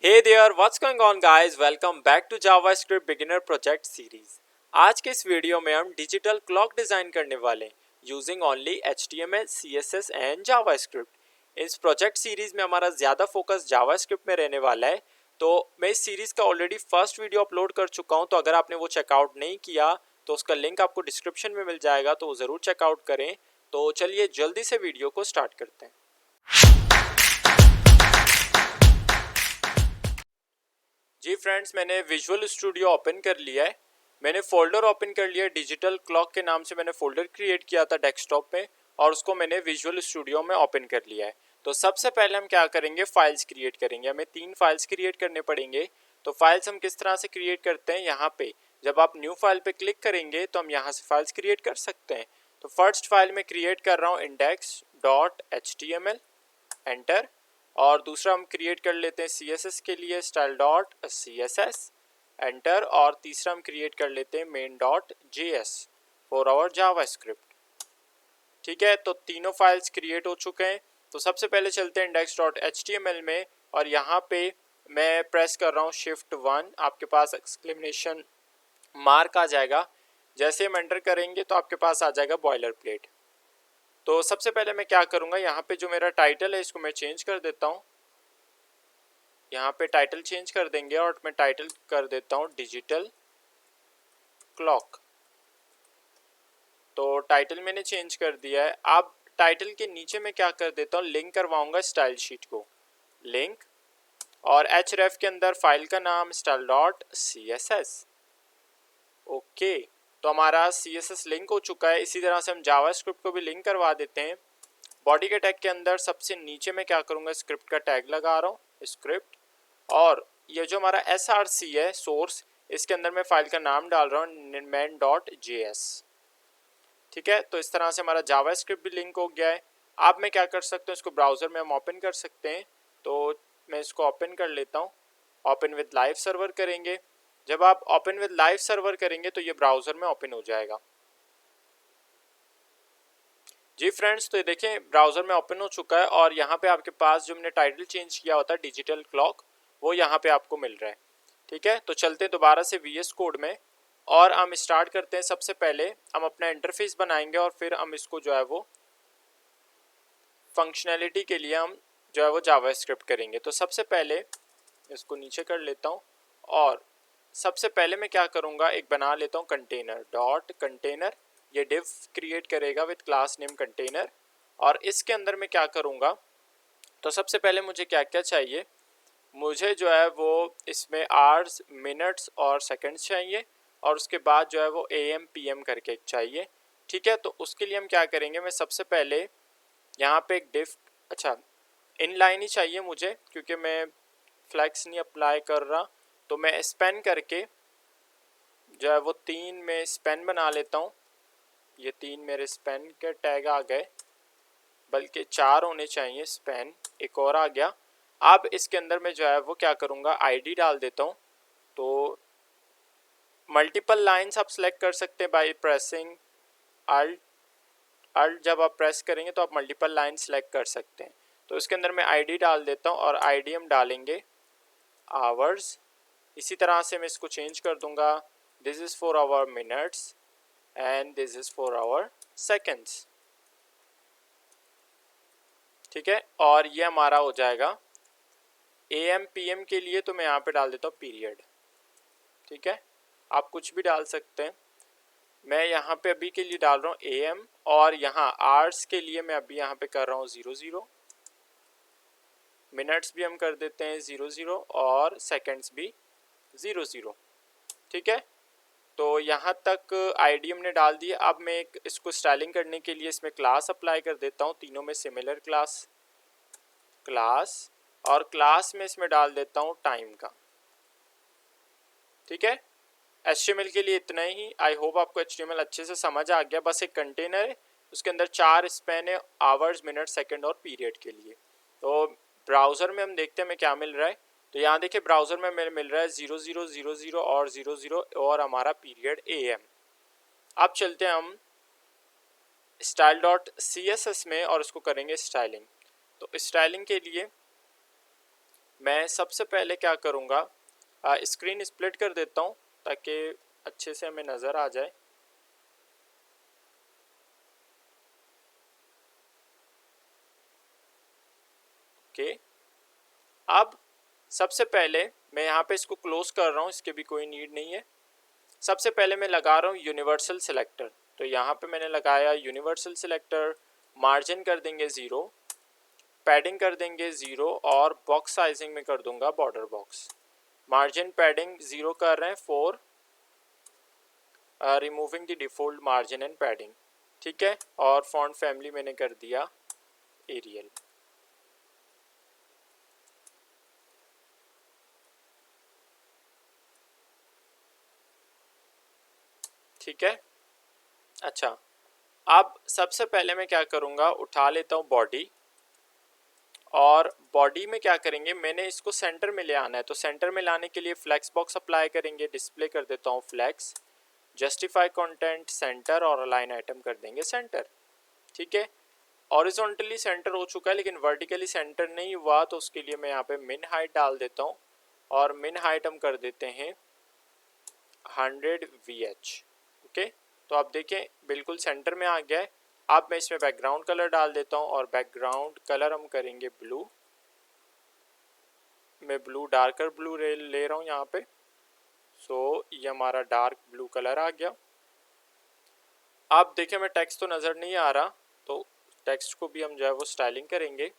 Hey there, what's going on guys? Welcome back to JavaScript Beginner Project Series। आज के इस video में हम डिजिटल क्लॉक डिज़ाइन करने वाले हैं using only HTML, CSS and JavaScript। इस प्रोजेक्ट सीरीज में हमारा ज़्यादा फोकस JavaScript में रहने वाला है। तो मैं इस सीरीज़ का ऑलरेडी फर्स्ट वीडियो अपलोड कर चुका हूँ, तो अगर आपने वो चेकआउट नहीं किया तो उसका लिंक आपको डिस्क्रिप्शन में मिल जाएगा, तो वो ज़रूर चेकआउट करें। तो चलिए जल्दी से वीडियो को स्टार्ट करते हैं। जी फ्रेंड्स, मैंने विजुअल स्टूडियो ओपन कर लिया है। मैंने फोल्डर ओपन कर लिया है, डिजिटल क्लॉक के नाम से मैंने फोल्डर क्रिएट किया था डेस्कटॉप पे, और उसको मैंने विजुअल स्टूडियो में ओपन कर लिया है। तो सबसे पहले हम क्या करेंगे, फाइल्स क्रिएट करेंगे। हमें 3 फाइल्स क्रिएट करने पड़ेंगे। तो फाइल्स हम किस तरह से क्रिएट करते हैं, यहाँ पे जब आप न्यू फाइल पे क्लिक करेंगे तो हम यहाँ से फाइल्स क्रिएट कर सकते हैं। तो फर्स्ट फाइल में क्रिएट कर रहा हूँ index.html, एंटर। और दूसरा हम क्रिएट कर लेते हैं CSS के लिए style.css, एंटर। और तीसरा हम क्रिएट कर लेते हैं main.js फॉर आवर जावास्क्रिप्ट। ठीक है, तो तीनों फाइल्स क्रिएट हो चुके हैं। तो सबसे पहले चलते हैं index.html में, और यहाँ पे मैं प्रेस कर रहा हूँ Shift 1। आपके पास एक्सक्लेमेशन मार्क आ जाएगा। जैसे हम एंटर करेंगे तो आपके पास आ जाएगा बॉयलर प्लेट। तो सबसे पहले मैं क्या करूँगा, यहाँ पे जो मेरा टाइटल है इसको मैं चेंज कर देता हूँ। यहाँ पे टाइटल चेंज कर देंगे और मैं टाइटल कर देता हूँ डिजिटल क्लॉक। तो टाइटल मैंने चेंज कर दिया है। अब टाइटल के नीचे मैं क्या कर देता हूँ, लिंक करवाऊंगा स्टाइल शीट को, लिंक। और href के अंदर फाइल का नाम style.css। ओके, तो हमारा CSS लिंक हो चुका है। इसी तरह से हम जावास्क्रिप्ट को भी लिंक करवा देते हैं। बॉडी के टैग के अंदर सबसे नीचे मैं क्या करूँगा, स्क्रिप्ट का टैग लगा रहा हूँ, स्क्रिप्ट। और ये जो हमारा src है सोर्स, इसके अंदर मैं फाइल का नाम डाल रहा हूँ main.js। ठीक है, तो इस तरह से हमारा जावास्क्रिप्ट भी लिंक हो गया है। अब मैं क्या कर सकता हूँ, इसको ब्राउज़र में हम ओपन कर सकते हैं। तो मैं इसको ओपन कर लेता हूँ। ओपन विद लाइव सर्वर करेंगे। जब आप ओपन विद लाइव सर्वर करेंगे तो ये ब्राउज़र में ओपन हो जाएगा। जी फ्रेंड्स, तो ये देखें ब्राउज़र में ओपन हो चुका है, और यहाँ पे आपके पास जो मैंने टाइटल चेंज किया होता है डिजिटल क्लॉक, वो यहाँ पे आपको मिल रहा है। ठीक है, तो चलते हैं दोबारा से VS कोड में, और हम स्टार्ट करते हैं। सबसे पहले हम अपना इंटरफेस बनाएंगे, और फिर हम इसको जो है वो फंक्शनैलिटी के लिए हम जो है वो जावास्क्रिप्ट करेंगे। तो सबसे पहले इसको नीचे कर लेता हूँ, और सबसे पहले मैं क्या करूँगा, एक बना लेता हूँ कंटेनर डॉट कंटेनर। ये डिव क्रिएट करेगा विद क्लास नेम कंटेनर। और इसके अंदर मैं क्या करूँगा, तो सबसे पहले मुझे क्या क्या चाहिए, मुझे जो है वो इसमें आवर्स, मिनट्स और सेकंड्स चाहिए, और उसके बाद जो है वो AM PM करके एक चाहिए। ठीक है, तो उसके लिए हम क्या करेंगे, मैं सबसे पहले यहाँ पे एक डिफ, अच्छा इनलाइन ही चाहिए मुझे क्योंकि मैं फ्लैक्स नहीं अप्लाई कर रहा। तो मैं स्पेन करके जो है वो 3 में स्पेन बना लेता हूँ। ये 3 मेरे स्पेन के टैग आ गए, बल्कि 4 होने चाहिए स्पेन, एक और आ गया। अब इसके अंदर मैं जो है वो क्या करूँगा, ID डाल देता हूँ। तो मल्टीपल लाइंस आप सेलेक्ट कर सकते हैं बाय प्रेसिंग अल्ट जब आप प्रेस करेंगे तो आप मल्टीपल लाइन सेलेक्ट कर सकते हैं। तो इसके अंदर मैं ID डाल देता हूँ, और ID हम डालेंगे आवर्स। इसी तरह से मैं इसको चेंज कर दूंगा, this is for our minutes and this is for our seconds. ठीक है, और ये हमारा हो जाएगा AM PM के लिए। तो मैं यहाँ पे डाल देता हूँ पीरियड। ठीक है, आप कुछ भी डाल सकते हैं। मैं यहाँ पे अभी के लिए डाल रहा हूँ AM, और यहाँ आवर्स के लिए मैं अभी यहाँ पे कर रहा हूँ 00। मिनट्स भी हम कर देते हैं 00, और सेकंड्स भी 00। ठीक है, तो यहाँ तक ID हमने डाल दिया। अब मैं इसको स्टाइलिंग करने के लिए इसमें क्लास अप्लाई कर देता हूँ, तीनों में सिमिलर क्लास, और क्लास में इसमें डाल देता हूँ टाइम का। ठीक है, HTML के लिए इतना ही। आई होप आपको HTML अच्छे से समझ आ गया। बस एक कंटेनर है, उसके अंदर 4 स्पेन है, आवर्स, मिनट, सेकंड और पीरियड के लिए। तो ब्राउज़र में हम देखते हैं हमें क्या मिल रहा है। तो यहाँ देखिए ब्राउज़र में मिल रहा है 0000 और 00, और हमारा पीरियड AM। अब चलते हैं हम style.css में, और इसको करेंगे स्टाइलिंग। तो स्टाइलिंग के लिए मैं सबसे पहले क्या करूँगा, स्क्रीन स्प्लिट कर देता हूँ ताकि अच्छे से हमें नज़र आ जाए। ओके, अब सबसे पहले मैं यहाँ पे इसको क्लोज कर रहा हूँ, इसके भी कोई नीड नहीं है। सबसे पहले मैं लगा रहा हूँ यूनिवर्सल सिलेक्टर, तो यहाँ पे मैंने लगाया यूनिवर्सल सिलेक्टर। मार्जिन कर देंगे 0, पैडिंग कर देंगे 0 और बॉक्स साइजिंग में कर दूंगा बॉर्डर बॉक्स। मार्जिन पैडिंग 0 कर रहे हैं for removing the default margin and padding, ठीक है। और फॉन्ट फैमिली मैंने कर दिया एरियल। ठीक है, अच्छा अब सबसे पहले मैं क्या करूँगा, उठा लेता हूँ बॉडी, और बॉडी में क्या करेंगे, मैंने इसको सेंटर में ले आना है, तो सेंटर में लाने के लिए फ्लैक्स बॉक्स अप्लाई करेंगे। डिस्प्ले कर देता हूँ फ्लैक्स, जस्टिफाई कंटेंट सेंटर और अलाइन आइटम कर देंगे सेंटर, ठीक है। हॉरिजॉन्टली सेंटर हो चुका है लेकिन वर्टिकली सेंटर नहीं हुआ, तो उसके लिए मैं यहाँ पे मिन हाइट डाल देता हूँ और मिन हाइट हम कर देते हैं 100 VH। ओके, तो आप देखें बिल्कुल सेंटर में आ गया है। अब मैं इसमें बैकग्राउंड कलर डाल देता हूँ और बैकग्राउंड कलर हम करेंगे ब्लू। मैं ब्लू डार्कर ब्लू ले रहा हूँ यहाँ पे, सो ये हमारा डार्क ब्लू कलर आ गया। आप देखें मैं टेक्स्ट तो नज़र नहीं आ रहा, तो टेक्स्ट को भी हम जो है वो स्टाइलिंग करेंगे।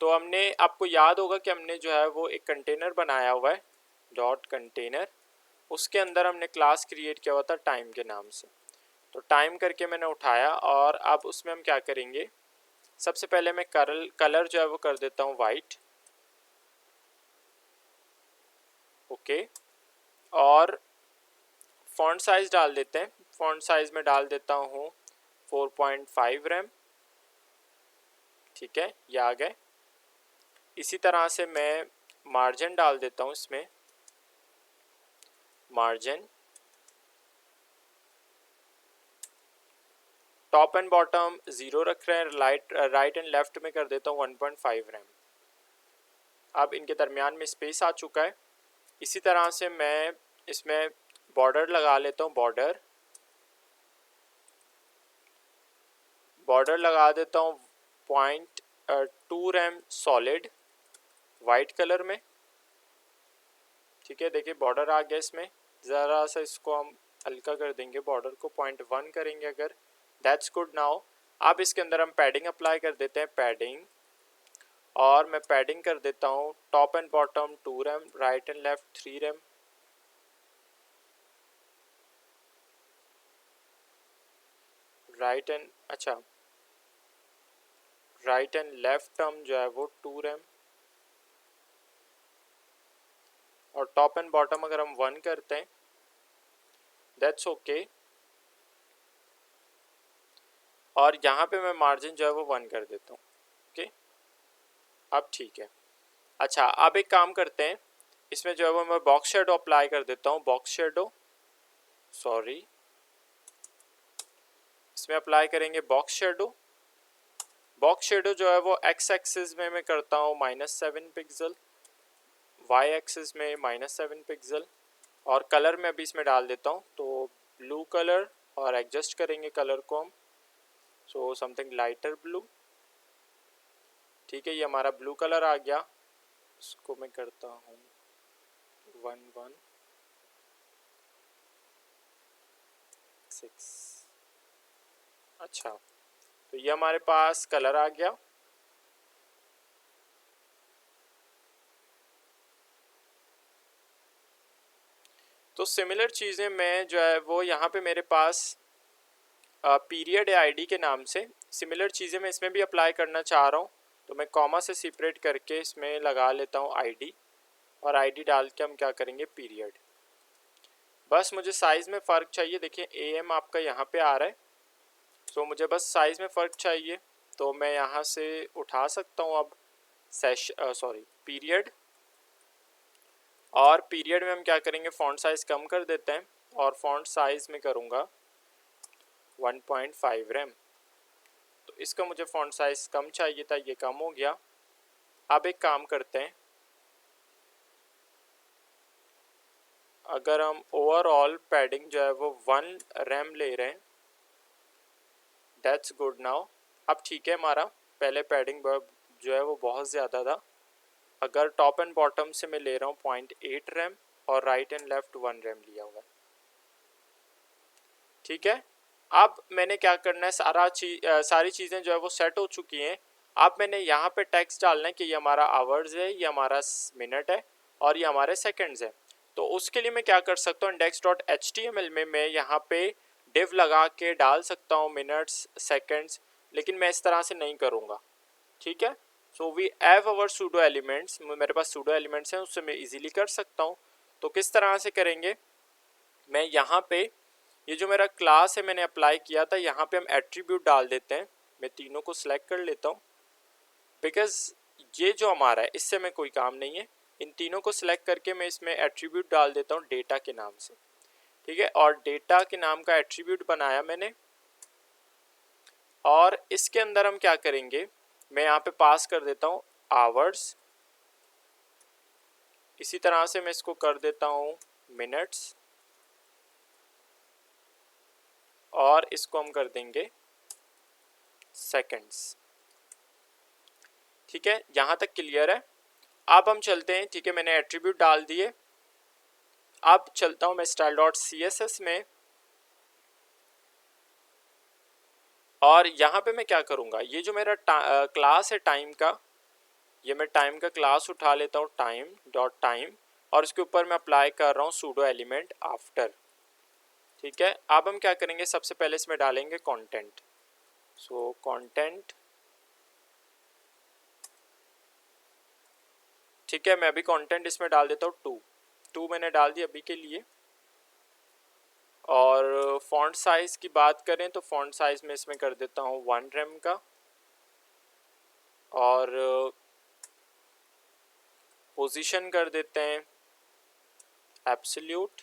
तो हमने, आपको याद होगा कि हमने जो है वो एक कंटेनर बनाया हुआ है, डॉट कंटेनर, उसके अंदर हमने क्लास क्रिएट किया हुआ था टाइम के नाम से। तो टाइम करके मैंने उठाया और अब उसमें हम क्या करेंगे, सबसे पहले मैं कलर जो है वो कर देता हूँ वाइट। ओके, और फॉन्ट साइज डाल देते हैं। फॉन्ट साइज में डाल देता हूँ 4.5 रैम, ठीक है, ये आ गए। इसी तरह से मैं मार्जिन डाल देता हूँ इसमें, मार्जिन टॉप एंड बॉटम 0 रख रहे हैं, राइट एंड लेफ्ट में कर देता हूँ 1.5 रैम। अब इनके दरमियान में स्पेस आ चुका है। इसी तरह से मैं इसमें बॉर्डर लगा लेता हूँ, बॉर्डर लगा देता हूँ 0.2 रैम सॉलिड वाइट कलर में, ठीक है। देखिए बॉर्डर आ गया इसमें, ज़रा सा इसको हम हल्का कर देंगे, बॉर्डर को 0.1 करेंगे अगर, दैट्स गुड। नाउ अब इसके अंदर हम पैडिंग अप्लाई कर देते हैं, पैडिंग, और मैं पैडिंग कर देता हूँ top and bottom 2 RAM, right and left 3 RAM. Right and, अच्छा, राइट एंड लेफ्ट टर्म जो है वो 2 रैम, और टॉप एंड बॉटम अगर हम 1 करते हैं दैट्स ओके। और यहाँ पे मैं मार्जिन जो है वो 1 कर देता हूँ, ओके, अब ठीक है। अच्छा, अब एक काम करते हैं, इसमें जो है वो मैं बॉक्स शेडो अप्लाई कर देता हूँ, बॉक्स शेडो, सॉरी, इसमें अप्लाई करेंगे बॉक्स शेडो। बॉक्स शेडो जो है वो एक्स एक्सिस में मैं करता हूँ -7 पिक्सल, वाई एक्सिस में -7 पिक्सल, और कलर में अभी इसमें डाल देता हूँ तो ब्लू कलर, और एडजस्ट करेंगे कलर को हम, सो समथिंग लाइटर ब्लू, ठीक है। ये हमारा ब्लू कलर आ गया। इसको मैं करता हूँ 116। अच्छा, तो ये हमारे पास कलर आ गया। तो सिमिलर चीज़ें मैं जो है वो यहाँ पे मेरे पास पीरियड है आईडी के नाम से, सिमिलर चीज़ें मैं इसमें भी अप्लाई करना चाह रहा हूँ, तो मैं कॉमा से सेपरेट करके इसमें लगा लेता हूँ आईडी, और आईडी डाल के हम क्या करेंगे पीरियड। बस मुझे साइज़ में फ़र्क चाहिए, देखिए AM आपका यहाँ पे आ रहा है, तो मुझे बस साइज़ में फ़र्क चाहिए, तो मैं यहाँ से उठा सकता हूँ अब पीरियड, और पीरियड में हम क्या करेंगे फ़ॉन्ट साइज़ कम कर देते हैं, और फ़ॉन्ट साइज़ में करूँगा 1.5 रैम। तो इसका मुझे फ़ॉन्ट साइज़ कम चाहिए था, ये कम हो गया। अब एक काम करते हैं, अगर हम ओवरऑल पैडिंग जो है वो 1 रैम ले रहे हैं, दैट्स गुड नाउ। अब ठीक है, हमारा पहले पैडिंग जो है वो बहुत ज़्यादा था। अगर टॉप एंड बॉटम से मैं ले रहा हूँ 0.8 रैम और राइट एंड लेफ्ट 1 रैम लिया हुआ है, ठीक है। अब मैंने क्या करना है, सारी चीज़ें जो है वो सेट हो चुकी हैं। अब मैंने यहाँ पे टेक्स्ट डालना है कि ये हमारा आवर्स है, ये हमारा मिनट है और ये हमारे सेकंड्स है। तो उसके लिए मैं क्या कर सकता हूँ, index.html में मैं यहाँ पे डिव लगा के डाल सकता हूँ मिनट्स सेकंड्स, लेकिन मैं इस तरह से नहीं करूँगा, ठीक है। So we have our pseudo elements, मेरे पास सूडो एलिमेंट्स हैं, उससे मैं इजीली कर सकता हूँ। तो किस तरह से करेंगे, मैं यहाँ पे ये जो मेरा क्लास है मैंने अप्लाई किया था, यहाँ पे हम एट्रीब्यूट डाल देते हैं। मैं तीनों को सिलेक्ट कर लेता हूँ बिकॉज ये जो हमारा है इससे मैं कोई काम नहीं है। इन तीनों को सिलेक्ट करके मैं इसमें एट्रीब्यूट डाल देता हूँ डेटा के नाम से, ठीक है। और डेटा के नाम का एट्रीब्यूट बनाया मैंने, और इसके अंदर हम क्या करेंगे, मैं यहाँ पे पास कर देता हूँ आवर्स। इसी तरह से मैं इसको कर देता हूँ मिनट्स, और इसको हम कर देंगे सेकंड्स, ठीक है। यहाँ तक क्लियर है। अब हम चलते हैं, ठीक है, मैंने एट्रीब्यूट डाल दिए। अब चलता हूँ मैं style.css में, और यहाँ पे मैं क्या करूँगा, ये जो मेरा क्लास है टाइम का, ये मैं टाइम का क्लास उठा लेता हूँ time.time, और इसके ऊपर मैं अप्लाई कर रहा हूँ सूडो एलिमेंट आफ्टर, ठीक है। अब हम क्या करेंगे, सबसे पहले इसमें डालेंगे कंटेंट। सो कंटेंट, ठीक है, मैं अभी कंटेंट इसमें डाल देता हूँ 2 मैंने डाल दी अभी के लिए। और फॉन्ट साइज़ की बात करें तो फॉन्ट साइज़ में इसमें कर देता हूँ 1 रैम का, और पोजीशन कर देते हैं एब्सोल्यूट,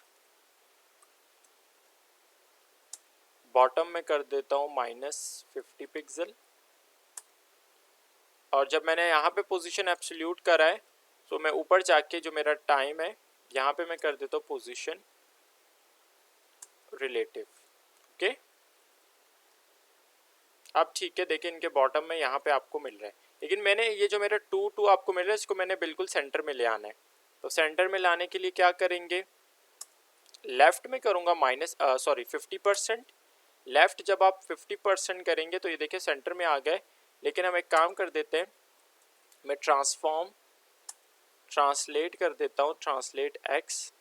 बॉटम में कर देता हूँ -50 पिक्सल। और जब मैंने यहाँ पे पोजीशन एब्सोल्यूट करा है, तो मैं ऊपर जाके जो मेरा टाइम है यहाँ पे मैं कर देता हूँ पोजीशन रिलेटिव, ओके। अब ठीक है, देखिए इनके बॉटम में यहाँ पे आपको मिल रहा है, लेकिन मैंने ये जो मेरा 2 आपको मिल रहा है, इसको मैंने बिल्कुल सेंटर में ले आना है। तो सेंटर में लाने के लिए क्या करेंगे, लेफ्ट में करूँगा 50%। लेफ्ट जब आप 50% करेंगे तो ये देखिए सेंटर में आ गए। लेकिन हम एक काम कर देते हैं, मैं ट्रांसलेट कर देता हूँ, ट्रांसलेट एक्स,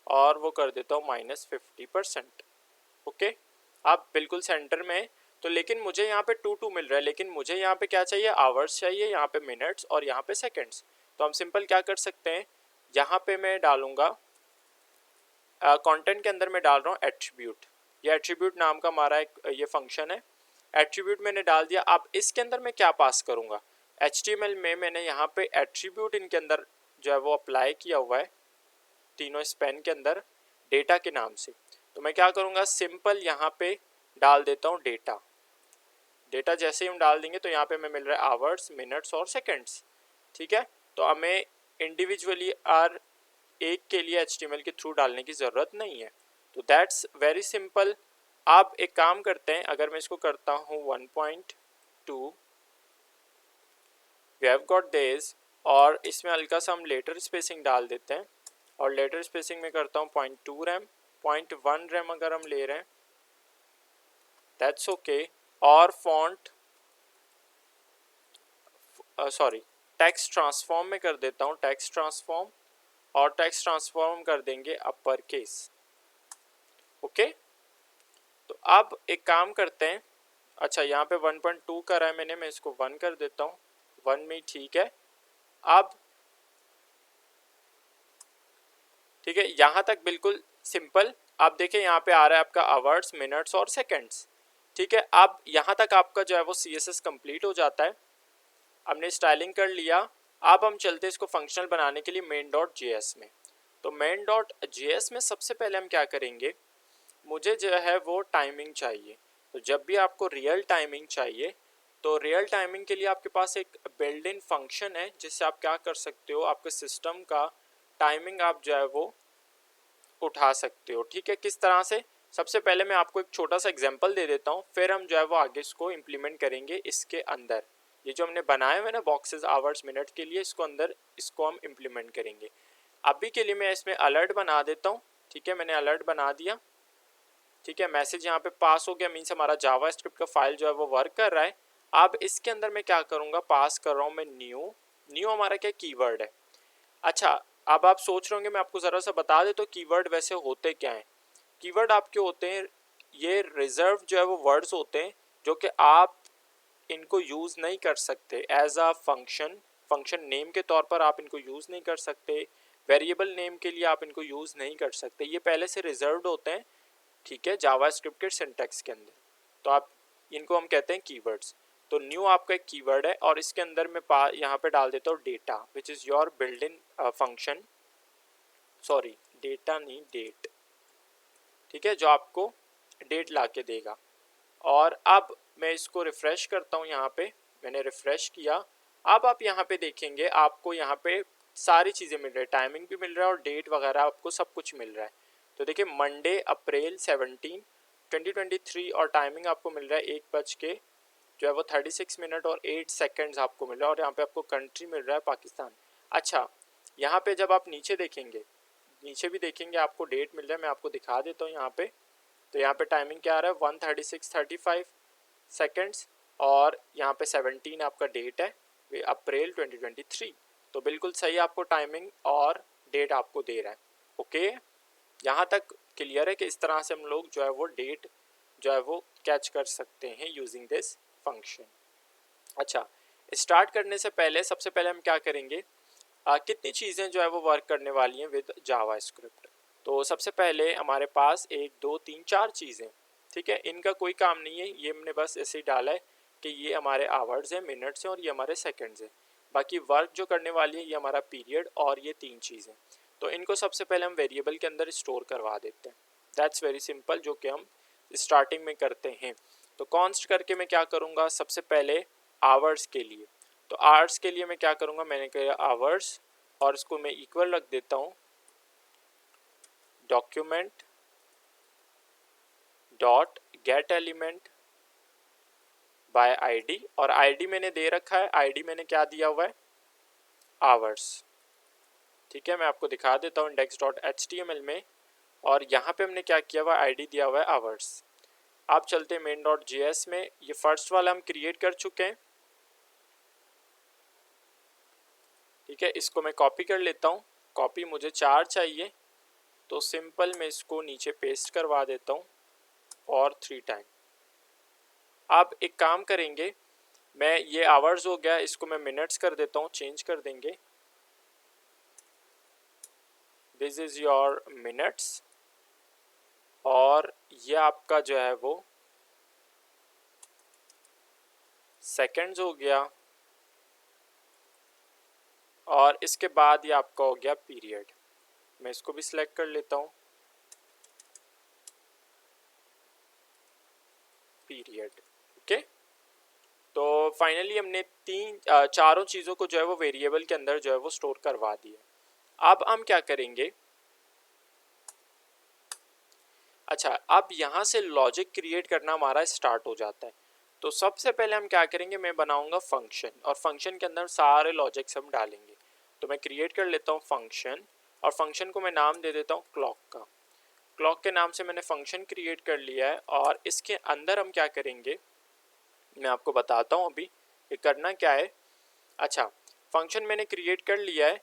और वो कर देता हूँ -50%, ओके। अब बिल्कुल सेंटर में है। तो लेकिन मुझे यहाँ पे 2 मिल रहा है, लेकिन मुझे यहाँ पे क्या चाहिए, आवर्स चाहिए, यहाँ पे मिनट्स और यहाँ पे सेकंड्स। तो हम सिंपल क्या कर सकते हैं, यहाँ पे मैं डालूंगा कंटेंट के अंदर मैं डाल रहा हूँ एट्रीब्यूट। ये एट्रीब्यूट नाम का हमारा एक ये फंक्शन है। एट्रीब्यूट मैंने डाल दिया। अब इसके अंदर मैं क्या पास करूँगा, HTML में मैंने यहाँ पे एट्रीब्यूट इनके अंदर जो है वो अप्लाई किया हुआ है, तीनों स्पेन के अंदर डेटा के नाम से। तो मैं क्या करूँगा, सिंपल यहाँ पे डाल देता हूँ डेटा जैसे ही हम डाल देंगे तो यहाँ पे हमें मिल रहा है आवर्स, मिनट्स और सेकंड्स, ठीक है। तो हमें इंडिविजुअली एक के लिए HTML के थ्रू डालने की ज़रूरत नहीं है। तो दैट्स वेरी सिंपल। आप एक काम करते हैं, अगर मैं इसको करता हूँ 1.2, वी हैव गॉट दिस, और इसमें हल्का सा हम लेटर स्पेसिंग डाल देते हैं, और लेटर स्पेसिंग में करता हूँ 0.2 रैम, 0.1 रैम अगर हम ले रहे हैं, दैट्स ओके। और फॉन्ट टेक्स्ट ट्रांसफॉर्म में कर देता हूँ टेक्स्ट ट्रांसफॉर्म, और टेक्स्ट ट्रांसफॉर्म कर देंगे अपर केस, ओके। तो अब एक काम करते हैं, अच्छा यहाँ पे 1.2 करा है मैंने, मैं इसको 1 कर देता हूँ, 1 में ठीक है। अब ठीक है, यहाँ तक बिल्कुल सिंपल। आप देखें यहाँ पे आ रहा है आपका आवर्स, मिनट्स और सेकंड्स, ठीक है। अब यहाँ तक आपका जो है वो CSS कंप्लीट हो जाता है। हमने स्टाइलिंग कर लिया। अब हम चलते हैं इसको फंक्शनल बनाने के लिए main.js में। तो main.js में सबसे पहले हम क्या करेंगे, मुझे जो है वो टाइमिंग चाहिए। तो जब भी आपको रियल टाइमिंग चाहिए, तो रियल टाइमिंग के लिए आपके पास एक बिल्ड इन फंक्शन है, जिससे आप क्या कर सकते हो, आपके सिस्टम का टाइमिंग आप जो है वो उठा सकते हो। ठीक है, किस तरह से? सबसे पहले मैं आपको एक छोटा सा एग्जांपल दे देता हूँ, फिर हम जो है वो आगे इसको इम्प्लीमेंट करेंगे इसके अंदर। ये जो हमने बनाए हुए ना बॉक्सेस आवर्स मिनट के लिए, इसको अंदर इसको हम इम्प्लीमेंट करेंगे। अभी के लिए मैं इसमें अलर्ट बना देता हूँ। ठीक है, मैंने अलर्ट बना दिया। ठीक है, मैसेज यहाँ पे पास हो गया, मीन्स हमारा जावा स्क्रिप्ट का फाइल जो है वो वर्क कर रहा है। अब इसके अंदर मैं क्या करूँगा, पास कर रहा हूँ मैं न्यू। न्यू हमारा क्या कीवर्ड है। अच्छा, अब आप सोच रहे होंगे मैं आपको ज़रा सा बता दे तो कीवर्ड वैसे होते क्या हैं। कीवर्ड आपके होते हैं, ये रिजर्व जो है वो वर्ड्स होते हैं जो कि आप इनको यूज़ नहीं कर सकते as a function. Function name के तौर पर आप इनको यूज़ नहीं कर सकते, वेरिएबल नेम के लिए आप इनको यूज़ नहीं कर सकते, ये पहले से रिजर्व्ड होते हैं। ठीक है, जावा स्क्रिप्ट के सिंटैक्स के अंदर, तो आप इनको हम कहते हैं कीवर्ड्स। तो न्यू आपका एक कीवर्ड है और इसके अंदर मैं यहाँ पे डाल देता हूँ data which is your build in function, sorry data नहीं डेट। ठीक है, जो आपको डेट ला के देगा। और अब मैं इसको रिफ़्रेश करता हूँ, यहाँ पे मैंने रिफ़्रेश किया। अब आप यहाँ पे देखेंगे आपको यहाँ पे सारी चीज़ें मिल रही है, टाइमिंग भी मिल रहा है और डेट वगैरह आपको सब कुछ मिल रहा है। तो देखिए मंडे अप्रैल 17 2023 और टाइमिंग आपको मिल रहा है 1 जो है वो 36 मिनट और 8 सेकेंड्स आपको मिल रहा है और यहाँ पे आपको कंट्री मिल रहा है पाकिस्तान। अच्छा, यहाँ पे जब आप नीचे देखेंगे, नीचे भी देखेंगे आपको डेट मिल रहा है, मैं आपको दिखा देता हूँ यहाँ पे। तो यहाँ पे टाइमिंग क्या आ रहा है 1:36:35 सेकेंड्स और यहाँ पे 17 आपका डेट है अप्रैल 2023। तो बिल्कुल सही आपको टाइमिंग और डेट आपको दे रहा है। ओके, यहाँ तक क्लियर है कि इस तरह से हम लोग जो है वो डेट जो है वो कैच कर सकते हैं यूजिंग दिस फंक्शन। अच्छा, स्टार्ट करने से पहले सबसे पहले हम क्या करेंगे, कितनी चीज़ें जो है वो वर्क करने वाली हैं विद जावा स्क्रिप्ट। तो सबसे पहले हमारे पास 1 2 3 4 चीज़ें। ठीक है, इनका कोई काम नहीं है, ये हमने बस ऐसे ही डाला है कि ये हमारे आवर्स हैं, मिनट्स हैं और ये हमारे सेकंड्स हैं। बाकी वर्क जो करने वाली है ये हमारा पीरियड और ये 3 चीज़ें। तो इनको सबसे पहले हम वेरिएबल के अंदर स्टोर करवा देते हैं। दैट्स वेरी सिंपल, जो कि हम स्टार्टिंग में करते हैं। तो कॉन्स्ट करके मैं क्या करूँगा, सबसे पहले आवर्स के लिए, तो आवर्स के लिए मैं क्या करूँगा, मैंने कहा आवर्स और इसको मैं इक्वल रख देता हूँ document dot gate element by ID, और आईडी मैंने दे रखा है, आईडी मैंने क्या दिया हुआ है आवर्स। ठीक है, मैं आपको दिखा देता हूँ index.html में, और यहाँ पे हमने क्या किया हुआ आईडी दिया हुआ है आवर्स। आप चलते हैं main.js में, ये फर्स्ट वाला हम क्रिएट कर चुके हैं। ठीक है, इसको मैं कॉपी कर लेता हूँ, कॉपी मुझे 4 चाहिए, तो सिंपल मैं इसको नीचे पेस्ट करवा देता हूँ और 3 टाइम। आप एक काम करेंगे, मैं ये आवर्स हो गया, इसको मैं मिनट्स कर देता हूँ, चेंज कर देंगे, दिस इज़ योर मिनट्स, और ये आपका जो है वो सेकंड्स हो गया, और इसके बाद ये आपका हो गया पीरियड। मैं इसको भी सिलेक्ट कर लेता हूँ, पीरियड। ओके, तो फाइनली हमने चारों चीज़ों को जो है वो वेरिएबल के अंदर जो है वो स्टोर करवा दिया। अब हम क्या करेंगे, अच्छा अब यहाँ से लॉजिक क्रिएट करना हमारा स्टार्ट हो जाता है। तो सबसे पहले हम क्या करेंगे, मैं बनाऊंगा फंक्शन, और फंक्शन के अंदर सारे लॉजिक्स हम डालेंगे। तो मैं क्रिएट कर लेता हूँ फंक्शन, और फंक्शन को मैं नाम दे देता हूँ क्लॉक का। क्लॉक के नाम से मैंने फंक्शन क्रिएट कर लिया है, और इसके अंदर हम क्या करेंगे मैं आपको बताता हूँ अभी ये करना क्या है। अच्छा, फंक्शन मैंने क्रिएट कर लिया है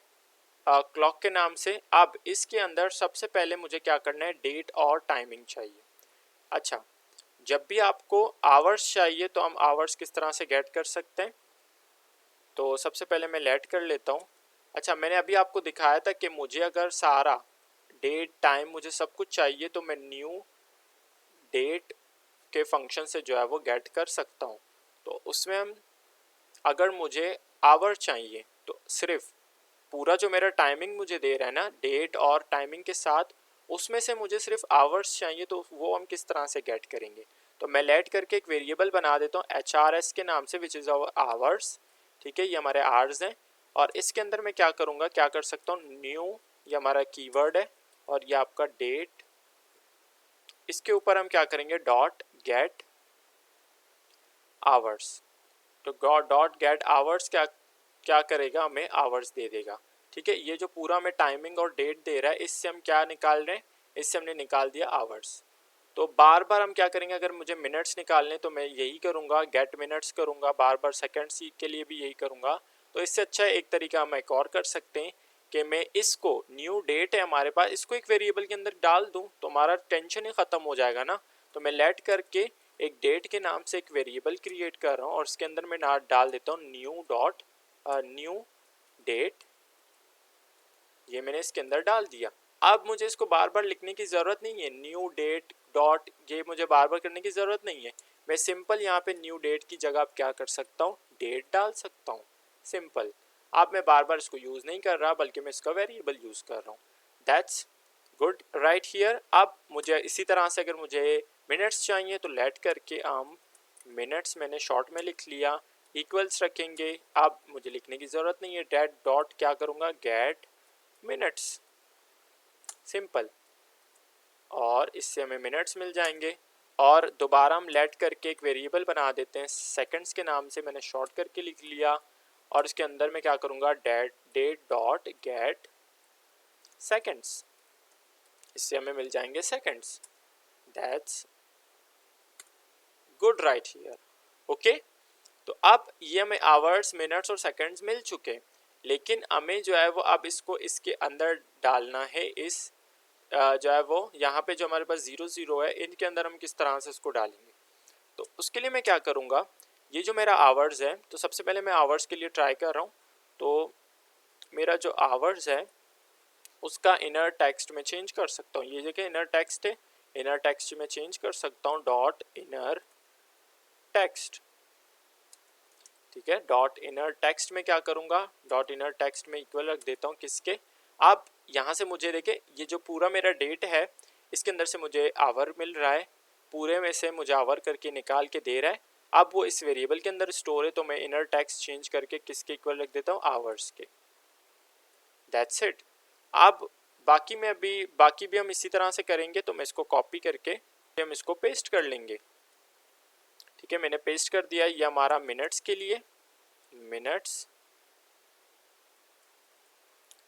क्लॉक के नाम से। अब इसके अंदर सबसे पहले मुझे क्या करना है, डेट और टाइमिंग चाहिए। अच्छा, जब भी आपको आवर्स चाहिए तो हम आवर्स किस तरह से गेट कर सकते हैं, तो सबसे पहले मैं लेट कर लेता हूँ। अच्छा, मैंने अभी आपको दिखाया था कि मुझे अगर सारा डेट टाइम मुझे सब कुछ चाहिए तो मैं न्यू डेट के फंक्शन से जो है वो गेट कर सकता हूँ। तो उसमें हम अगर मुझे आवर चाहिए तो सिर्फ पूरा जो मेरा टाइमिंग मुझे दे रहा है ना डेट और टाइमिंग के साथ, उसमें से मुझे सिर्फ आवर्स चाहिए, तो वो हम किस तरह से गेट करेंगे। तो मैं लेट करके एक वेरिएबल बना देता हूँ HRS के नाम से, विच इज़ आवर आवर्स। ठीक है, ये हमारे आवर्स हैं, और इसके अंदर मैं क्या करूँगा, क्या कर सकता हूँ न्यू, ये हमारा कीवर्ड है, और ये आपका डेट, इसके ऊपर हम क्या करेंगे डॉट गेट आवर्स। तो डॉट गेट आवर्स क्या क्या करेगा, हमें आवर्स दे देगा। ठीक है, ये जो पूरा हमें टाइमिंग और डेट दे रहा है, इससे हम क्या निकाल रहे हैं, इससे हमने निकाल दिया आवर्स। तो बार बार हम क्या करेंगे, अगर मुझे मिनट्स निकालने तो मैं यही करूँगा, गेट मिनट्स करूँगा, बार बार सेकेंड्स के लिए भी यही करूँगा। तो इससे अच्छा एक तरीका हम एक और कर सकते हैं कि मैं इसको न्यू डेट है हमारे पास, इसको एक वेरिएबल के अंदर डाल दूँ तो हमारा टेंशन ही ख़त्म हो जाएगा ना। तो मैं लेट करके एक डेट के नाम से एक वेरिएबल क्रिएट कर रहा हूँ और उसके अंदर मैं डाल देता हूँ न्यू डेट। ये मैंने इसके अंदर डाल दिया। अब मुझे इसको बार बार लिखने की ज़रूरत नहीं है, न्यू डेट डॉट, ये मुझे बार बार करने की ज़रूरत नहीं है। मैं सिंपल यहाँ पे न्यू डेट की जगह अब क्या कर सकता हूँ, डेट डाल सकता हूँ, सिंपल। अब मैं बार बार इसको यूज़ नहीं कर रहा, बल्कि मैं इसका वेरिएबल यूज़ कर रहा हूँ। That's good right here. अब मुझे इसी तरह से अगर मुझे मिनट्स चाहिए तो लेट करके हम मिनट्स मैंने शॉर्ट में लिख लिया, इक्वल्स रखेंगे। अब मुझे लिखने की ज़रूरत नहीं है, डेट डॉट क्या करूँगा, गेट मिनट्स, सिंपल, और इससे हमें मिनट्स मिल जाएंगे। और दोबारा हम लेट करके एक वेरिएबल बना देते हैं सेकंड्स के नाम से, मैंने शॉर्ट करके लिख लिया। और इसके अंदर मैं क्या करूँगा, डेट डॉट गेट सेकंड्स, इससे हमें मिल जाएंगे seconds. That's good right here. Okay, तो अब ये हमें आवर्स मिनट्स और सेकंड्स मिल चुके, लेकिन हमें जो है वो अब इसको इसके अंदर डालना है। इस जो है वो यहाँ पे जो हमारे पास 0 है, इनके अंदर हम किस तरह से इसको डालेंगे। तो उसके लिए मैं क्या करूँगा, ये जो मेरा आवर्स है, तो सबसे पहले मैं आवर्स के लिए ट्राई कर रहा हूँ। तो मेरा जो आवर्स है उसका इनर टेक्स्ट में चेंज कर सकता हूँ। ये जगह इनर टेक्स्ट है, इनर टेक्स्ट में चेंज कर सकता हूँ डॉट इनर टेक्स्ट। ठीक है, डॉट इनर टेक्स्ट में क्या करूँगा, डॉट इनर टेक्स्ट में इक्वल रख देता हूँ किसके। अब यहाँ से मुझे देखे ये जो पूरा मेरा डेट है, इसके अंदर से मुझे आवर मिल रहा है, पूरे में से मुझे आवर करके निकाल के दे रहा है। अब वो इस वेरिएबल के अंदर स्टोर है, तो मैं इनर टेक्स्ट चेंज करके किसके इक्वल रख देता हूँ, आवर्स के। That's it. अब बाकी भी हम इसी तरह से करेंगे। तो मैं इसको कॉपी करके हम इसको पेस्ट कर लेंगे। ठीक है, मैंने पेस्ट कर दिया। ये हमारा मिनट्स के लिए, मिनट्स।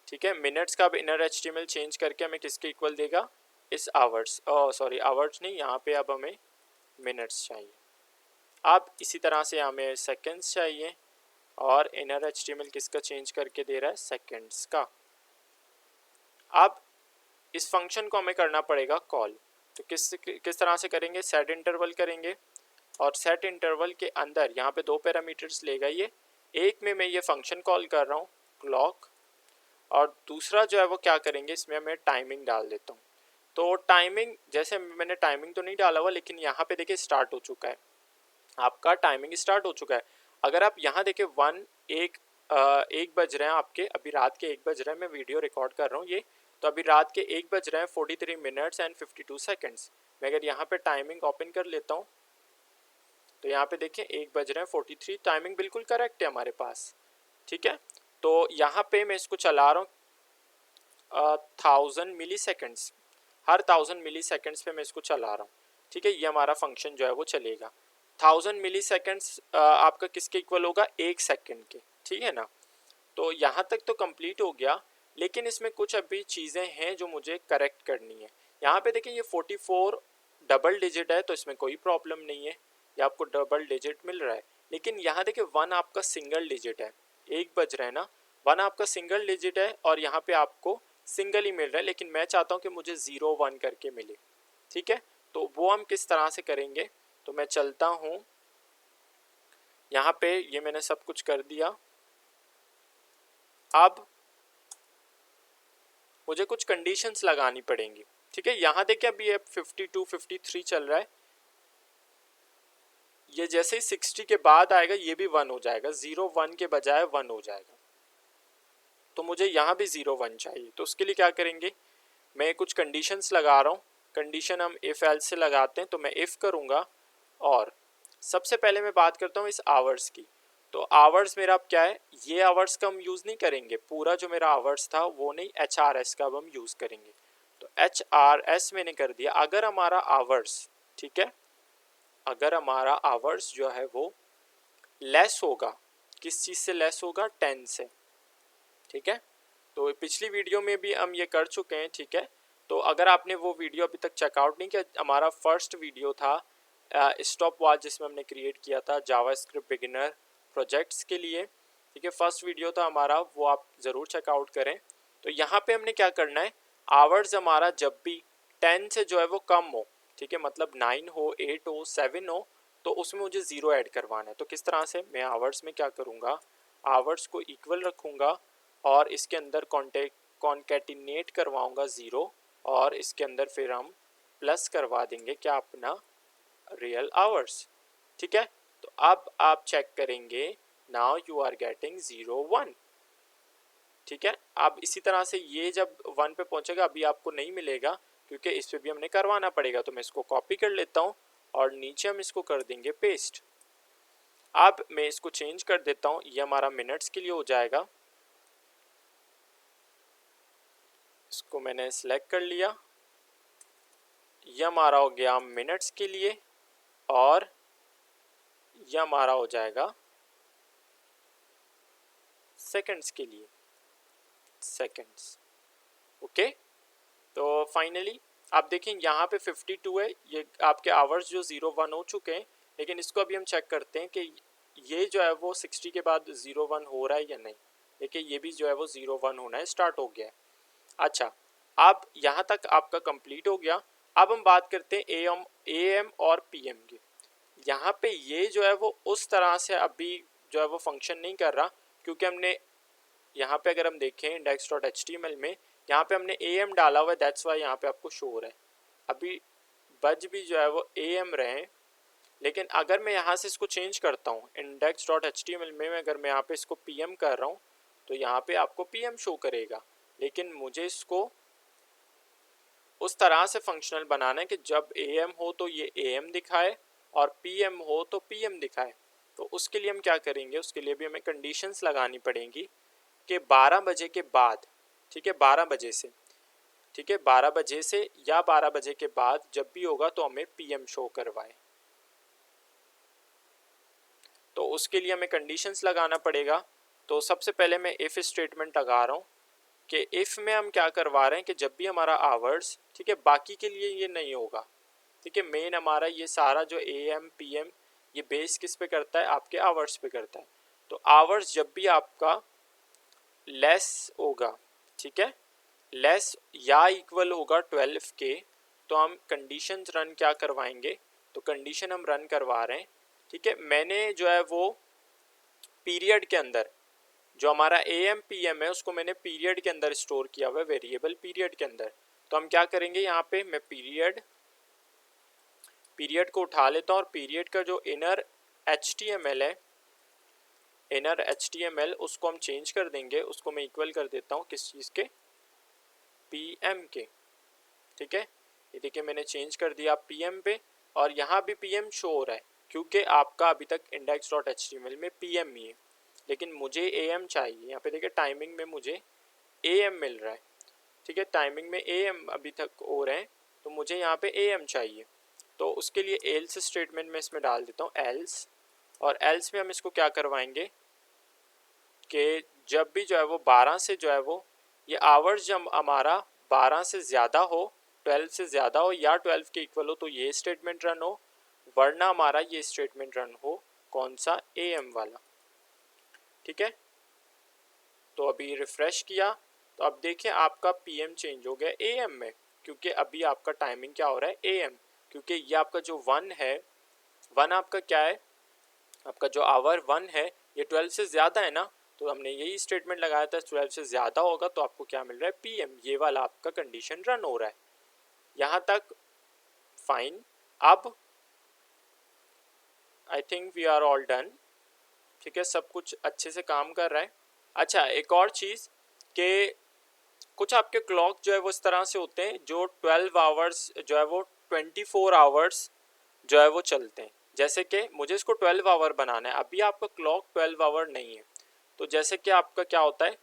ठीक है, मिनट्स का अब इनर HTML चेंज करके हमें किसके इक्वल देगा, इस आवर्स, सॉरी आवर्स नहीं, यहाँ पे अब हमें मिनट्स चाहिए। अब इसी तरह से हमें सेकंड्स चाहिए, और इनर HTML किसका चेंज करके दे रहा है, सेकंड्स का। अब इस फंक्शन को हमें करना पड़ेगा कॉल। तो किस तरह से करेंगे, सेट इंटरवल करेंगे, और सेट इंटरवल के अंदर यहाँ पे 2 पैरामीटर्स लेगा ये। एक में मैं ये फंक्शन कॉल कर रहा हूँ क्लॉक, और दूसरा जो है वो क्या करेंगे, इसमें मैं टाइमिंग डाल देता हूँ। तो टाइमिंग, जैसे मैंने टाइमिंग तो नहीं डाला हुआ, लेकिन यहाँ पे देखिए स्टार्ट हो चुका है, आपका टाइमिंग स्टार्ट हो चुका है। अगर आप यहाँ देखें 1 बज रहे हैं आपके, अभी रात के 1 बज रहे हैं, मैं वीडियो रिकॉर्ड कर रहा हूँ ये। तो अभी रात के 1 बज रहे हैं, 43 मिनट्स एंड 52 सेकेंड्स। मैं अगर यहाँ पे टाइमिंग ओपन कर लेता हूँ, तो यहाँ पे देखें 1 बज रहे हैं 43, टाइमिंग बिल्कुल करेक्ट है हमारे पास। ठीक है, तो यहाँ पे मैं इसको चला रहा हूँ 1000 मिली सेकेंड्स, हर 1000 मिली सेकेंड्स पे मैं इसको चला रहा हूँ। ठीक है, ये हमारा फंक्शन जो है वो चलेगा। 1000 मिली सेकेंड्स आपका किसके इक्वल होगा, 1 सेकेंड के। ठीक है ना, तो यहाँ तक तो कंप्लीट हो गया, लेकिन इसमें कुछ अभी चीज़ें हैं जो मुझे करेक्ट करनी है। यहाँ पे देखिए ये 44 डबल डिजिट है, तो इसमें कोई प्रॉब्लम नहीं है, ये आपको डबल डिजिट मिल रहा है। लेकिन यहाँ देखिए 1 आपका सिंगल डिजिट है, 1 बज रहा है ना, 1 आपका सिंगल डिजिट है, और यहाँ पे आपको सिंगल ही मिल रहा है, लेकिन मैं चाहता हूँ कि मुझे 0 1 करके मिले। ठीक है, तो वो हम किस तरह से करेंगे, तो मैं चलता हूँ यहाँ पे, ये मैंने सब कुछ कर दिया। अब मुझे कुछ कंडीशंस लगानी पड़ेंगी। ठीक है, यहाँ देखिए अभी 52 53 चल रहा है, ये जैसे ही 60 के बाद आएगा ये भी 1 हो जाएगा, 0 1 के बजाय 1 हो जाएगा। तो मुझे यहाँ भी 0 1 चाहिए। तो उसके लिए क्या करेंगे, मैं कुछ कंडीशंस लगा रहा हूँ। कंडीशन हम इफ़ एल्स से लगाते हैं। तो मैं इफ़ करूँगा, और सबसे पहले मैं बात करता हूँ इस आवर्स की। तो आवर्स मेरा अब क्या है, ये आवर्स का हम यूज़ नहीं करेंगे, पूरा जो मेरा आवर्स था वो नहीं, HRS का अब हम यूज़ करेंगे। तो HRS मैंने कर दिया। अगर हमारा आवर्स, ठीक है, अगर हमारा आवर्स जो है वो लेस होगा, किस चीज़ से लेस होगा, 10 से, ठीक है। तो पिछली वीडियो में भी हम ये कर चुके हैं, ठीक है। तो अगर आपने वो वीडियो अभी तक चेकआउट नहीं किया, हमारा फर्स्ट वीडियो था स्टॉप वॉच, जिसमें हमने क्रिएट किया था जावास्क्रिप्ट बिगिनर प्रोजेक्ट्स के लिए, ठीक है। फर्स्ट वीडियो था हमारा, वो आप ज़रूर चेकआउट करें। तो यहाँ पे हमने क्या करना है, आवर्स हमारा जब भी 10 से जो है वो कम हो, ठीक है, मतलब 9 हो, 8 हो, 7 हो, तो उसमें मुझे 0 ऐड करवाना है। तो किस तरह से, मैं आवर्स में क्या करूँगा, आवर्स को इक्वल रखूँगा और इसके अंदर कॉन्केटिनेट करवाऊँगा 0, और इसके अंदर फिर हम प्लस करवा देंगे क्या, अपना रियल आवर्स, ठीक है। तो अब आप चेक करेंगे, नाउ यू आर गेटिंग 0 1, ठीक है। अब इसी तरह से ये जब 1 पे पहुंचेगा, अभी आपको नहीं मिलेगा क्योंकि इस पे भी हमने करवाना पड़ेगा। तो मैं इसको कॉपी कर लेता हूँ और नीचे हम इसको कर देंगे पेस्ट। अब मैं इसको चेंज कर देता हूँ, ये हमारा मिनट्स के लिए हो जाएगा। इसको मैंने सेलेक्ट कर लिया, ये हमारा हो गया मिनट्स के लिए, और ये हमारा हो जाएगा सेकंड्स के लिए, सेकंड्स, ओके। तो फाइनली आप देखें यहाँ पे 52 है, ये आपके आवर्स जो 0 1 हो चुके हैं। लेकिन इसको अभी हम चेक करते हैं कि ये जो है वो 60 के बाद 0 1 हो रहा है या नहीं। देखिए ये भी जो है वो 0 1 होना है स्टार्ट हो गया है। अच्छा, अब यहाँ तक आपका कंप्लीट हो गया। अब हम बात करते हैं AM और PM की। यहाँ पे ये जो है वो उस तरह से अभी जो है वो फंक्शन नहीं कर रहा, क्योंकि हमने यहाँ पे अगर हम देखें index.html में, यहाँ पे हमने AM डाला हुआ है, दैट्स वाई यहाँ पे आपको शो हो रहा है। अभी बज भी जो है वो AM रहे, लेकिन अगर मैं यहाँ से इसको चेंज करता हूँ index.html में, अगर मैं यहाँ पे इसको PM कर रहा हूँ तो यहाँ पे आपको PM शो करेगा। लेकिन मुझे इसको उस तरह से फंक्शनल बनाना है कि जब AM हो तो ये AM दिखाए और PM हो तो PM दिखाए। तो उसके लिए हम क्या करेंगे, उसके लिए भी हमें कंडीशंस लगानी पड़ेंगी कि 12 बजे के बाद, ठीक है, 12 बजे से, ठीक है, 12 बजे से या 12 बजे के बाद जब भी होगा तो हमें PM शो करवाए। तो उसके लिए हमें कंडीशंस लगाना पड़ेगा। तो सबसे पहले मैं इफ़ स्टेटमेंट लगा रहा हूँ कि इफ़ में हम क्या करवा रहे हैं कि जब भी हमारा आवर्स, ठीक है, बाकी के लिए ये नहीं होगा, ठीक है, मेन हमारा ये सारा जो AM PM ये बेस किस पे करता है, आपके आवर्स पे करता है। तो आवर्स जब भी आपका लेस होगा, ठीक है, लेस या इक्वल होगा 12 के, तो हम कंडीशन रन क्या करवाएंगे, तो कंडीशन हम रन करवा रहे हैं, ठीक है। मैंने जो है वो पीरियड के अंदर जो हमारा AM PM है उसको मैंने पीरियड के अंदर स्टोर किया हुआ है, वेरिएबल पीरियड के अंदर। तो हम क्या करेंगे, यहाँ पे मैं पीरियड को उठा लेता हूँ और पीरियड का जो इनर HTML है, इनर HTML उसको हम चेंज कर देंगे, उसको मैं इक्वल कर देता हूँ किस चीज़ के, PM के, ठीक है। ये देखिए मैंने चेंज कर दिया PM पे, और यहाँ भी PM शो हो रहा है क्योंकि आपका अभी तक index.html में PM ही है, लेकिन मुझे AM चाहिए। यहाँ पे देखिए टाइमिंग में मुझे AM मिल रहा है, ठीक है, टाइमिंग में AM अभी तक हो रहे हैं, तो मुझे यहाँ पे AM चाहिए। तो उसके लिए एल्स स्टेटमेंट में इसमें डाल देता हूँ एल्स, और एल्स में हम इसको क्या करवाएंगे कि जब भी जो है वो 12 से जो है वो ये आवर्स जब हमारा 12 से ज़्यादा हो, 12 से ज़्यादा हो या 12 के इक्वल हो तो ये स्टेटमेंट रन हो, वरना हमारा ये स्टेटमेंट रन हो, कौन सा, AM वाला, ठीक है। तो अभी रिफ़्रेश किया तो अब देखिए आपका PM चेंज हो गया AM में, क्योंकि अभी आपका टाइमिंग क्या हो रहा है, AM, क्योंकि ये आपका जो 1 है, 1 आपका क्या है, आपका जो आवर 1 है ये 12 से ज़्यादा है ना, तो हमने यही स्टेटमेंट लगाया था 12 से ज़्यादा होगा तो आपको क्या मिल रहा है, PM, ये वाला आपका कंडीशन रन हो रहा है। यहाँ तक फाइन। अब I think we are all done, ठीक है, सब कुछ अच्छे से काम कर रहा है। अच्छा, एक और चीज़ कि कुछ आपके क्लॉक जो है वो इस तरह से होते हैं जो 12 आवर्स जो है वो 24 आवर्स जो है वो चलते हैं। जैसे कि मुझे इसको 12 आवर बनाना है, अभी आपका क्लॉक 12 आवर नहीं है, तो जैसे कि आपका क्या होता है,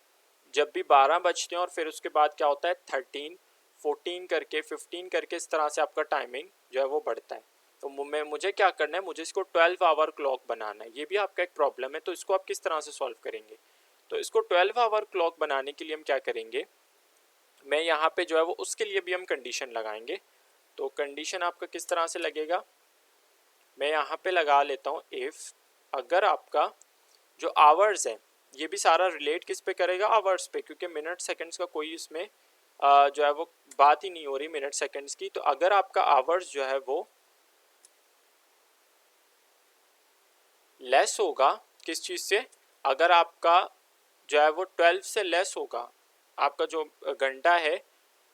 जब भी 12 बजते हैं और फिर उसके बाद क्या होता है 13, 14 करके 15 करके इस तरह से आपका टाइमिंग जो है वो बढ़ता है। तो मुझे क्या करना है, मुझे इसको 12 आवर क्लॉक बनाना है। ये भी आपका एक प्रॉब्लम है, तो इसको आप किस तरह से सॉल्व करेंगे? तो इसको 12 आवर क्लॉक बनाने के लिए हम क्या करेंगे, मैं यहाँ पे जो है वो उसके लिए भी हम कंडीशन लगाएंगे। तो कंडीशन आपका किस तरह से लगेगा, मैं यहाँ पे लगा लेता हूँ इफ़ अगर आपका जो आवर्स है, ये भी सारा रिलेट किस पे करेगा, आवर्स पे, क्योंकि मिनट सेकंड्स का कोई इसमें जो है वो बात ही नहीं हो रही मिनट सेकंड्स की। तो अगर आपका आवर्स जो है वो लेस होगा किस चीज़ से, अगर आपका जो है वो 12 से लेस होगा, आपका जो घंटा है,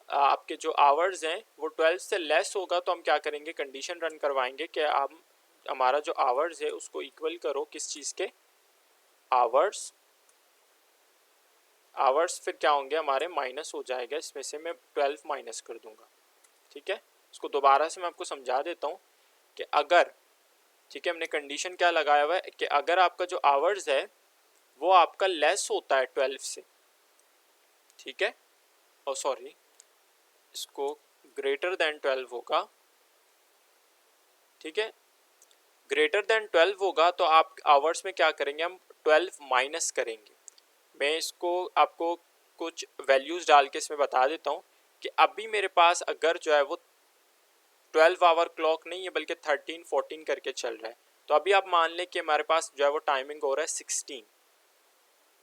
आपके जो आवर्स हैं वो 12 से लेस होगा, तो हम क्या करेंगे, कंडीशन रन करवाएंगे कि आप हमारा जो आवर्स है उसको इक्वल करो किस चीज़ के, आवर्स। आवर्स फिर क्या होंगे हमारे, माइनस हो जाएगा, इसमें से मैं 12 माइनस कर दूंगा। ठीक है, इसको दोबारा से मैं आपको समझा देता हूँ कि अगर, ठीक है, हमने कंडीशन क्या लगाया हुआ है कि अगर आपका जो आवर्स है वो आपका लेस होता है 12 से, ठीक है, और सॉरी इसको ग्रेटर देन 12 होगा, ठीक है, ग्रेटर देन 12 होगा, तो आप आवर्स में क्या करेंगे, हम 12 माइनस करेंगे। मैं इसको आपको कुछ वैल्यूज़ डाल के इसमें बता देता हूँ कि अभी मेरे पास अगर जो है वो 12 आवर क्लॉक नहीं है बल्कि 13-14 करके चल रहा है, तो अभी आप मान लें कि हमारे पास जो है वो टाइमिंग हो रहा है 16।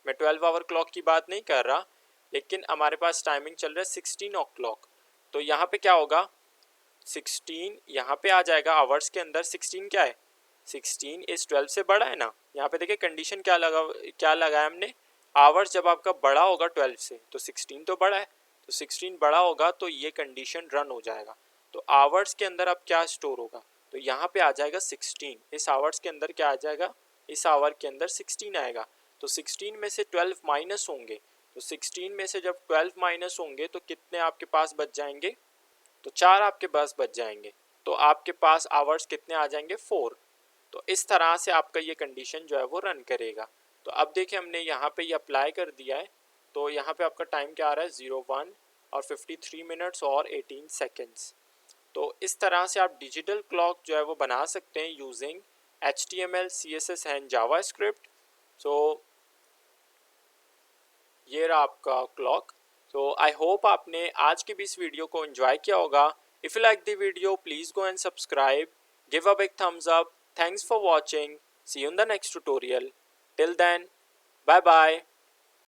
मैं 12 आवर क्लॉक की बात नहीं कर रहा, लेकिन हमारे पास टाइमिंग चल रहा है 16 ओ क्लॉक। तो यहाँ पे क्या होगा, 16 यहाँ पे आ जाएगा, आवर्स के अंदर 16 क्या है, 16 इस 12 से बड़ा है ना। यहाँ पे देखिए कंडीशन क्या लगाया हमने, आवर्स जब आपका बड़ा होगा 12 से तो 16 तो बड़ा है, तो 16 बड़ा होगा तो ये कंडीशन रन हो जाएगा। तो आवर्स के अंदर अब क्या स्टोर होगा, तो यहाँ पे आ जाएगा 16, इस आवर्स के अंदर क्या आ जाएगा, इस आवर के अंदर 16 आएगा। तो 16 में से 12 माइनस होंगे, तो 16 में से जब 12 माइनस होंगे तो कितने आपके पास बच जाएंगे, तो 4 आपके पास बच जाएंगे। तो आपके पास आवर्स कितने आ जाएंगे, 4। तो इस तरह से आपका ये कंडीशन जो है वो रन करेगा। तो अब देखिए हमने यहाँ पे ये अप्लाई कर दिया है, तो यहाँ पे आपका टाइम क्या आ रहा है, 01 और 53 मिनट्स और 18 सेकेंड्स। तो इस तरह से आप डिजिटल क्लॉक जो है वो बना सकते हैं using HTML, CSS and JavaScript. So ये रहा आपका क्लॉक। तो आई होप आपने आज की भी इस वीडियो को एंजॉय किया होगा। If you like the video please go and subscribe, give a big thumbs up. Thanks for watching. See you in the next tutorial. Till then, bye bye.